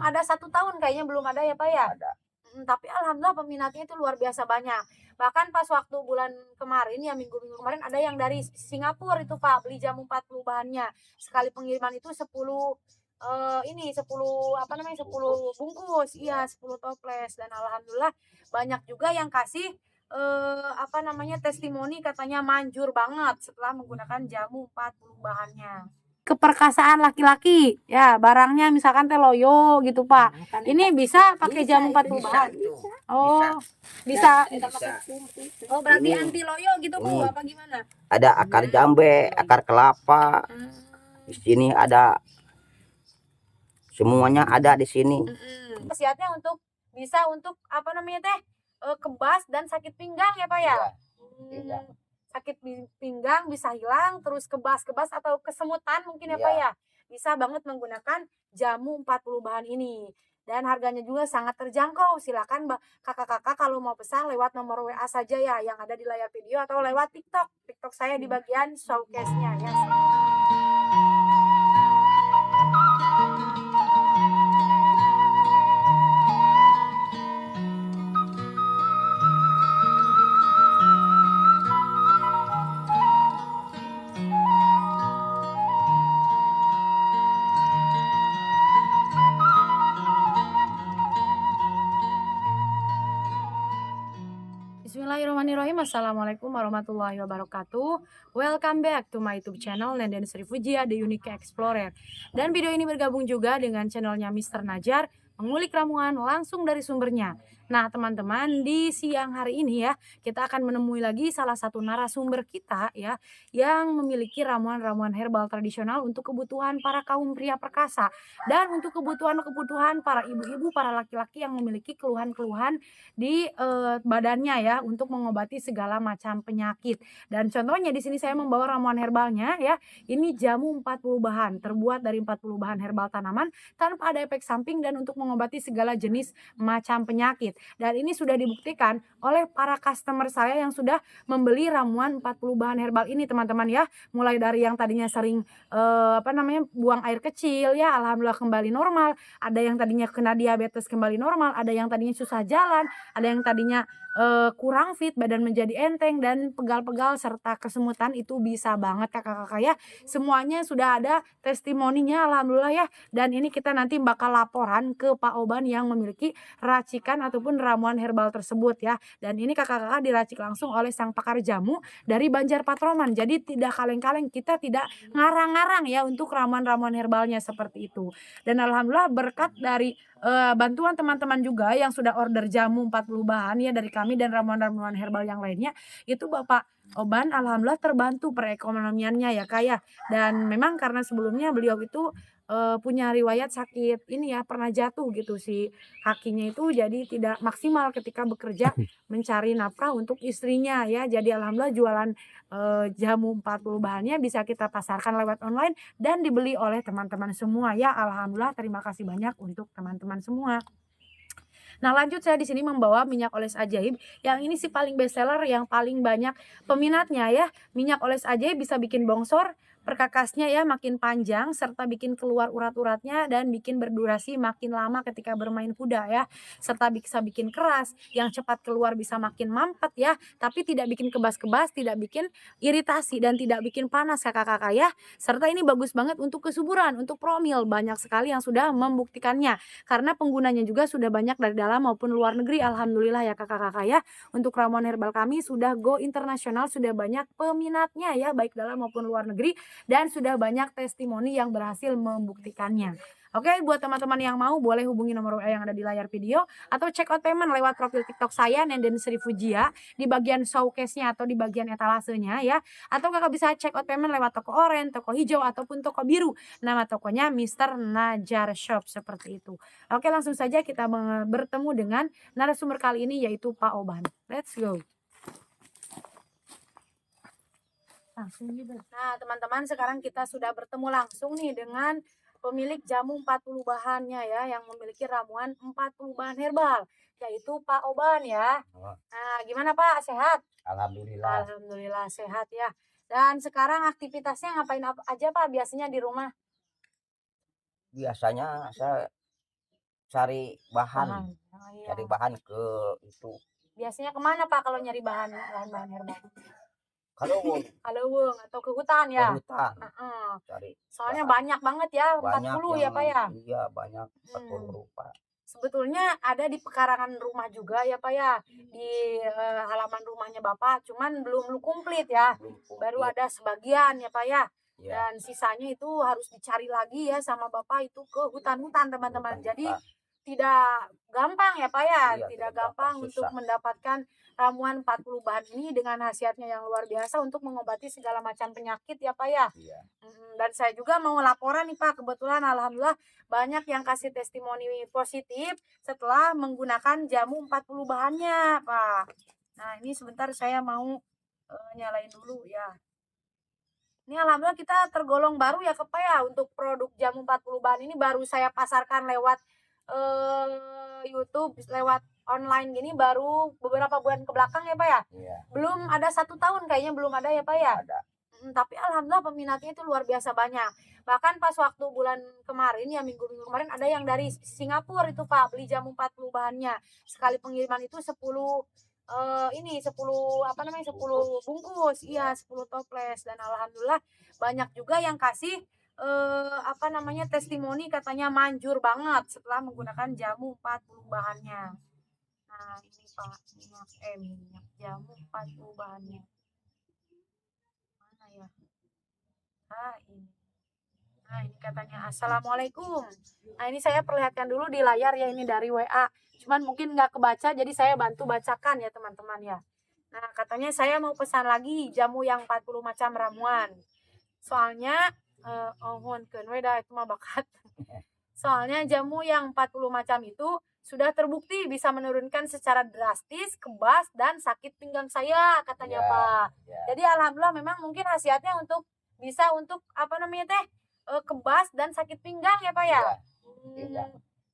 ada 1 tahun kayaknya, belum ada ya Pak ya? Ada. Tapi alhamdulillah peminatnya itu luar biasa banyak. Bahkan pas waktu bulan kemarin ya, minggu-minggu kemarin ada yang dari Singapura itu Pak, beli jamu 40 bahannya. Sekali pengiriman itu 10 ini 10 apa namanya, 10 bungkus. Iya, 10 toples dan alhamdulillah banyak juga yang kasih apa namanya, testimoni katanya manjur banget setelah menggunakan jamu 40 bahannya. Keperkasaan laki-laki, ya barangnya misalkan teh loyo gitu Pak. Ini bisa pakai jamu 40 bahan? Oh, bisa. Oh, berarti Ini anti loyo gitu Bu, apa gimana? ada akar jambe, akar kelapa. Di sini ada semuanya ada di sini. Khasiatnya untuk bisa untuk apa namanya teh? Kebas dan sakit pinggang ya Pak ya? Iya. Sakit pinggang bisa hilang, terus kebas-kebas atau kesemutan mungkin ya Pak ya. Bisa banget menggunakan jamu 40 bahan ini. Dan harganya juga sangat terjangkau. Silakan kakak-kakak kalau mau pesan lewat nomor WA saja ya yang ada di layar video atau lewat TikTok. TikTok saya di bagian showcase-nya ya. Bismillahirrahmanirrahim. Assalamualaikum warahmatullahi wabarakatuh. Welcome back to my YouTube channel Nenden Sri Fujia, The Unique Explorer. Dan video ini bergabung juga dengan channelnya Mr. Najar, mengulik ramuan langsung dari sumbernya. Nah teman-teman, di siang hari ini ya, kita akan menemui lagi salah satu narasumber kita ya, yang memiliki ramuan-ramuan herbal tradisional untuk kebutuhan para kaum pria perkasa. Dan untuk kebutuhan-kebutuhan para ibu-ibu, para laki-laki yang memiliki keluhan-keluhan di badannya ya untuk mengobati segala macam penyakit. Dan contohnya di sini saya membawa ramuan herbalnya ya. Ini jamu 40 bahan, terbuat dari 40 bahan herbal tanaman tanpa ada efek samping dan untuk mengobati segala jenis macam penyakit. Dan ini sudah dibuktikan oleh para customer saya yang sudah membeli ramuan 40 bahan herbal ini teman-teman ya. Mulai dari yang tadinya sering apa namanya buang air kecil ya, alhamdulillah kembali normal. Ada yang tadinya kena diabetes kembali normal, ada yang tadinya susah jalan, ada yang tadinya kurang fit, badan menjadi enteng dan pegal-pegal serta kesemutan itu bisa banget kakak-kakak ya. Semuanya sudah ada testimoninya alhamdulillah ya. Dan ini kita nanti bakal laporan ke Pak Oban yang memiliki racikan ataupun ramuan herbal tersebut ya. Dan ini kakak-kakak diracik langsung oleh sang pakar jamu dari Banjar Patroman. Jadi tidak kaleng-kaleng, kita tidak ngarang-ngarang ya untuk ramuan-ramuan herbalnya seperti itu. Dan alhamdulillah berkat dari bantuan teman-teman juga yang sudah order jamu 40 bahan ya dari kami dan ramuan-ramuan herbal yang lainnya, itu Bapak Oban alhamdulillah terbantu perekonomiannya ya Kak ya. Dan memang karena sebelumnya beliau itu punya riwayat sakit ini ya, pernah jatuh gitu si kakinya itu, jadi tidak maksimal ketika bekerja mencari nafkah untuk istrinya ya. Jadi alhamdulillah jualan jamu 40 bahannya bisa kita pasarkan lewat online dan dibeli oleh teman-teman semua ya. Alhamdulillah terima kasih banyak untuk teman-teman semua. Nah, lanjut saya di sini membawa minyak oles ajaib yang ini sih paling best seller yang paling banyak peminatnya ya. Minyak oles ajaib bisa bikin bongsor, perkakasnya ya makin panjang serta bikin keluar urat-uratnya dan bikin berdurasi makin lama ketika bermain kuda ya. Serta bisa bikin keras, yang cepat keluar bisa makin mampet ya, tapi tidak bikin kebas-kebas, tidak bikin iritasi dan tidak bikin panas kakak-kakak ya. Serta ini bagus banget untuk kesuburan, untuk promil, banyak sekali yang sudah membuktikannya. Karena penggunanya juga sudah banyak dari dalam maupun luar negeri alhamdulillah ya kakak-kakak ya. Untuk ramuan herbal kami sudah go internasional, sudah banyak peminatnya ya baik dalam maupun luar negeri dan sudah banyak testimoni yang berhasil membuktikannya. Oke, buat teman-teman yang mau boleh hubungi nomor WA yang ada di layar video atau check out payment lewat profil TikTok saya Nenden Sri Fujia di bagian showcase-nya atau di bagian etalasenya ya. Atau kakak bisa check out payment lewat toko oranye, toko hijau ataupun toko biru. Nama tokonya Mr. Najar Shop seperti itu. Oke, langsung saja kita bertemu dengan narasumber kali ini yaitu Pak Oban. Let's go. Nah, teman-teman, sekarang kita sudah bertemu langsung nih dengan pemilik jamu 40 bahannya ya, yang memiliki ramuan 40 bahan herbal, yaitu Pak Oban ya. Nah, gimana Pak? Sehat? Alhamdulillah. Alhamdulillah sehat ya. Dan sekarang aktivitasnya ngapain aja Pak biasanya di rumah? Biasanya saya cari bahan, Bahan. Oh, iya. cari bahan ke itu. Biasanya kemana Pak kalau nyari bahan herbal? Kalau Kaleweng atau ke hutan ke ya? hutan Heeh. cari Soalnya bahan. banyak banget ya, Banyak 40 ya yang Pak ya? iya banyak 40 Hmm. rupa. Sebetulnya ada di pekarangan rumah juga ya Pak ya, di halaman rumahnya Bapak, cuman belum komplit ya, Belum baru komplit. ada sebagian ya Pak ya, Ya, dan sisanya itu harus dicari lagi ya sama Bapak itu ke hutan-hutan teman-teman. Jadi hutan. tidak gampang ya Pak ya, Iya, tidak gampang, gampang untuk susah. mendapatkan ramuan 40 bahan ini dengan khasiatnya yang luar biasa untuk mengobati segala macam penyakit ya Pak ya. Iya. Dan saya juga mau laporan nih Pak, kebetulan alhamdulillah banyak yang kasih testimoni positif setelah menggunakan jamu 40 bahannya Pak. Nah ini sebentar saya mau nyalain dulu ya. Ini alhamdulillah kita tergolong baru ya Pak ya, untuk produk jamu 40 bahan ini baru saya pasarkan lewat YouTube, lewat online gini baru beberapa bulan ke belakang ya Pak ya. Iya. Belum ada 1 tahun kayaknya, belum ada ya Pak ya. Ada. Tapi alhamdulillah peminatnya itu luar biasa banyak. Bahkan pas waktu bulan kemarin ya, minggu-minggu kemarin ada yang dari Singapura itu Pak beli jamu 40 bahannya. Sekali pengiriman itu 10 10 bungkus. Iya, 10 toples, dan alhamdulillah banyak juga yang kasih testimoni, katanya manjur banget setelah menggunakan jamu 40 bahannya. Nah, ini Pak, minyak jamu 40 bahannya. Mana ya? Ini. Nah, ini katanya assalamualaikum. Nah, ini saya perlihatkan dulu di layar ya, ini dari WA. Cuman mungkin nggak kebaca, jadi saya bantu bacakan ya teman-teman ya. Nah, katanya saya mau pesan lagi jamu yang 40 macam ramuan. Soalnya itu mah bakat. Soalnya jamu yang 40 macam itu sudah terbukti bisa menurunkan secara drastis kebas dan sakit pinggang saya, katanya Ya, Pak. ya. Jadi alhamdulillah memang mungkin khasiatnya bisa untuk kebas dan sakit pinggang ya Pak ya. Iya.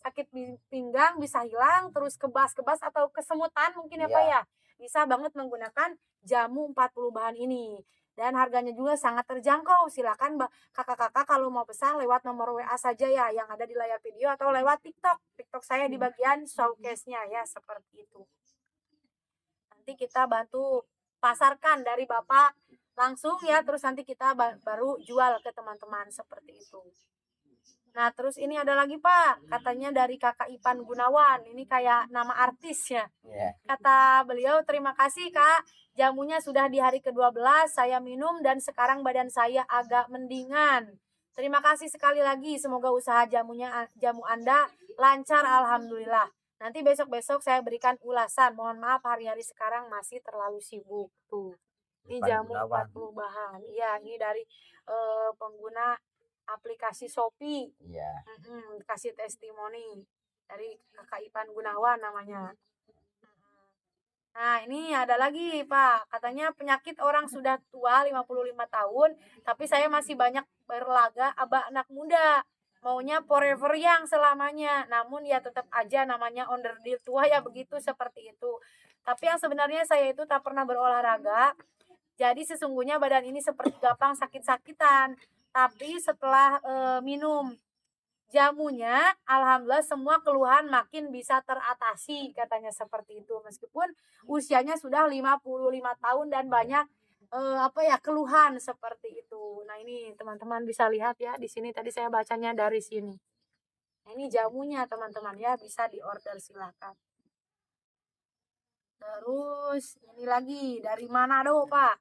Sakit pinggang bisa hilang, terus kebas-kebas atau kesemutan mungkin ya Pak ya. Bisa banget menggunakan jamu 40 bahan ini. Dan harganya juga sangat terjangkau. Silakan kakak-kakak kalau mau pesan lewat nomor WA saja ya yang ada di layar video, atau lewat TikTok. TikTok saya di bagian showcase-nya ya, seperti itu. Nanti kita bantu pasarkan dari Bapak langsung ya, terus nanti kita baru jual ke teman-teman, seperti itu. Nah, terus ini ada lagi Pak, katanya dari Kakak Ipan Gunawan. Ini kayak nama artis ya. Kata beliau, terima kasih Kak, jamunya sudah di hari ke-12 saya minum dan sekarang badan saya agak mendingan. Terima kasih sekali lagi, semoga usaha jamu Anda lancar alhamdulillah. Nanti besok-besok saya berikan ulasan. Mohon maaf hari-hari sekarang masih terlalu sibuk. Tuh. Ini jamu 40 bahan. Iya, ini dari pengguna aplikasi Shopee. Iya. Kasih testimoni dari Kakak Ipan Gunawan namanya. Nah, ini ada lagi Pak, katanya penyakit orang sudah tua 55 tahun, tapi saya masih banyak berlaga aba anak muda. Maunya forever yang selamanya. Namun ya tetap aja namanya onderdil tua ya, begitu, seperti itu. Tapi yang sebenarnya saya itu tak pernah berolahraga. Jadi sesungguhnya badan ini seperti gampang sakit-sakitan. Tapi setelah minum jamunya, alhamdulillah semua keluhan makin bisa teratasi, katanya seperti itu. Meskipun usianya sudah 55 tahun dan banyak keluhan seperti itu. Nah, ini teman-teman bisa lihat ya di sini, tadi saya bacanya dari sini. Nah, ini jamunya teman-teman ya, bisa diorder silakan. Terus ini lagi dari Manado Pak.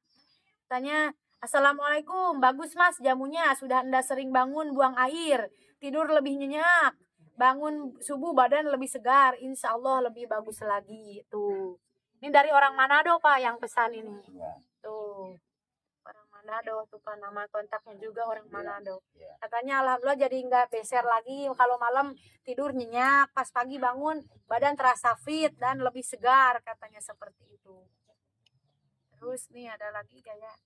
Tanya, assalamualaikum, bagus Mas jamunya, sudah Anda sering bangun buang air, tidur lebih nyenyak, bangun subuh badan lebih segar, insya Allah lebih bagus lagi. Tuh, ini dari orang Manado Pak yang pesan ini. Tuh, orang Manado tuh Pak, nama kontaknya juga orang Manado. Katanya alhamdulillah jadi nggak beser lagi, kalau malam tidur nyenyak, pas pagi bangun badan terasa fit dan lebih segar, katanya seperti itu. Terus nih ada lagi kayak,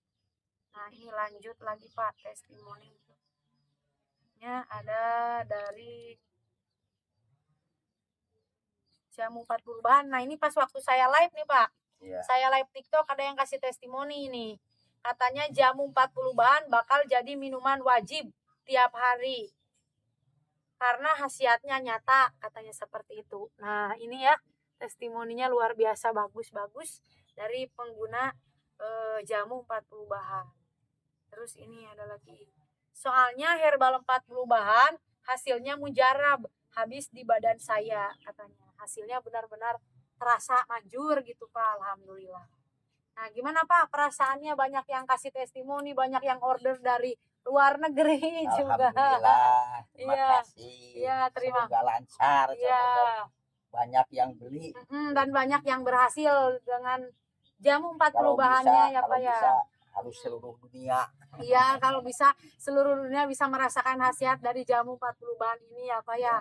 nah ini lanjut lagi Pak testimoninya, ada dari jamu 40 bahan. Nah, ini pas waktu saya live nih Pak, saya live TikTok, ada yang kasih testimoni ini. Katanya jamu 40 bahan bakal jadi minuman wajib tiap hari. karena khasiatnya nyata katanya seperti itu. Nah, ini ya testimoninya luar biasa bagus-bagus dari pengguna jamu 40 bahan. Terus ini ada lagi. Soalnya herbal 40 bahan hasilnya mujarab, habis di badan saya katanya. Hasilnya benar-benar terasa manjur gitu Pak, alhamdulillah. Nah, gimana Pak perasaannya, banyak yang kasih testimoni, banyak yang order dari luar negeri juga. Alhamdulillah, terima Iya, kasih. iya terima. Semoga lancar, Iya. semoga banyak yang beli. Dan banyak yang berhasil dengan jamu 40 Kalau bahannya bisa, ya kalau Pak ya. bisa harus seluruh dunia. Iya, kalau bisa seluruh dunia bisa merasakan khasiat dari jamu 40 bahan ini ya Pak ya.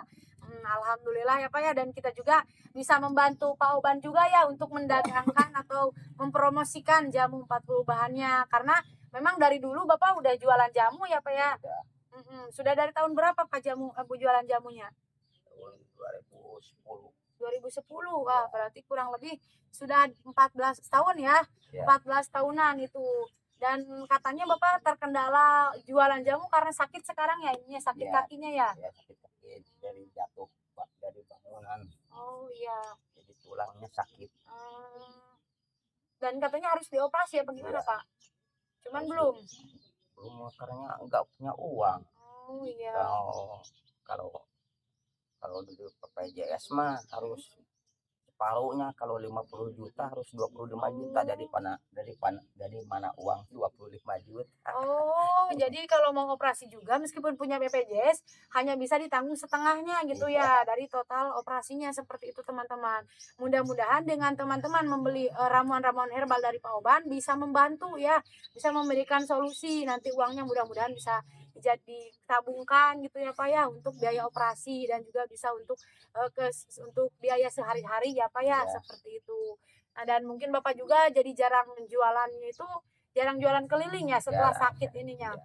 Alhamdulillah ya Pak ya, dan kita juga bisa membantu Pak Oban juga ya untuk mendagangkan atau mempromosikan jamu 40 bahannya, karena memang dari dulu Bapak udah jualan jamu ya Pak ya. Sudah dari tahun berapa Pak jualan jamunya? Tahun 2010. 2010. Wah, berarti kurang lebih sudah 14 tahun ya. Ya. 14 tahunan itu. Dan katanya Bapak terkendala jualan jamu karena sakit sekarang ya, ini sakit Ya. kakinya ya. Ya, sakit dari jatuh dari bangunan. Oh iya. Jadi tulangnya sakit. Dan katanya harus dioperasi ya, bagaimana Ya. Pak? Cuman Harus belum. Belum, karena nggak punya uang. Oh iya. Kalau dulu BPJS mah harus separuhnya, kalau 50 juta harus 25 juta, dari mana uang 25 juta. Oh, jadi kalau mau operasi juga meskipun punya BPJS hanya bisa ditanggung setengahnya gitu ya dari total operasinya, seperti itu teman-teman. Mudah-mudahan dengan teman-teman membeli ramuan-ramuan herbal dari Pak Oban bisa membantu ya, bisa memberikan solusi, nanti uangnya mudah-mudahan bisa jadi tabungkan gitu ya Pak ya, untuk biaya operasi dan juga bisa untuk untuk biaya sehari-hari ya Pak ya, Ya. seperti itu. Nah, dan mungkin Bapak juga jadi jarang jualannya itu, jarang jualan keliling ya setelah sakit ininya.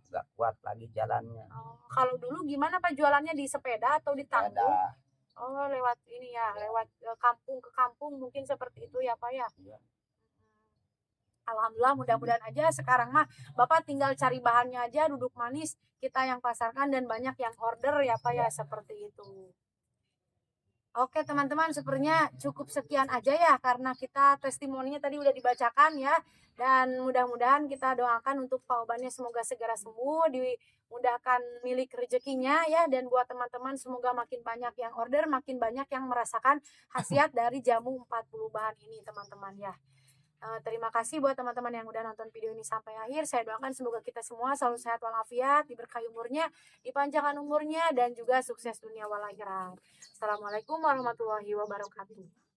Nggak kuat lagi jalannya. Kalau dulu gimana Pak jualannya, di sepeda atau di tanggung? Ada. Oh, lewat ini ya, lewat kampung ke kampung mungkin seperti itu ya Pak ya. Ya. Alhamdulillah, mudah-mudahan aja sekarang mah Bapak tinggal cari bahannya aja, duduk manis, kita yang pasarkan dan banyak yang order ya Pak ya, seperti itu. Oke teman-teman, sepertinya cukup sekian aja ya, karena kita testimoninya tadi udah dibacakan ya. Dan mudah-mudahan kita doakan untuk Pak Obannya semoga segera sembuh, dimudahkan milik rezekinya ya. Dan buat teman-teman semoga makin banyak yang order, makin banyak yang merasakan khasiat dari jamu 40 bahan ini teman-teman ya. Terima kasih buat teman-teman yang udah nonton video ini sampai akhir. Saya doakan semoga kita semua selalu sehat walafiat, diberkahi umurnya, dipanjangkan umurnya, dan juga sukses dunia wal akhirat. Assalamualaikum warahmatullahi wabarakatuh.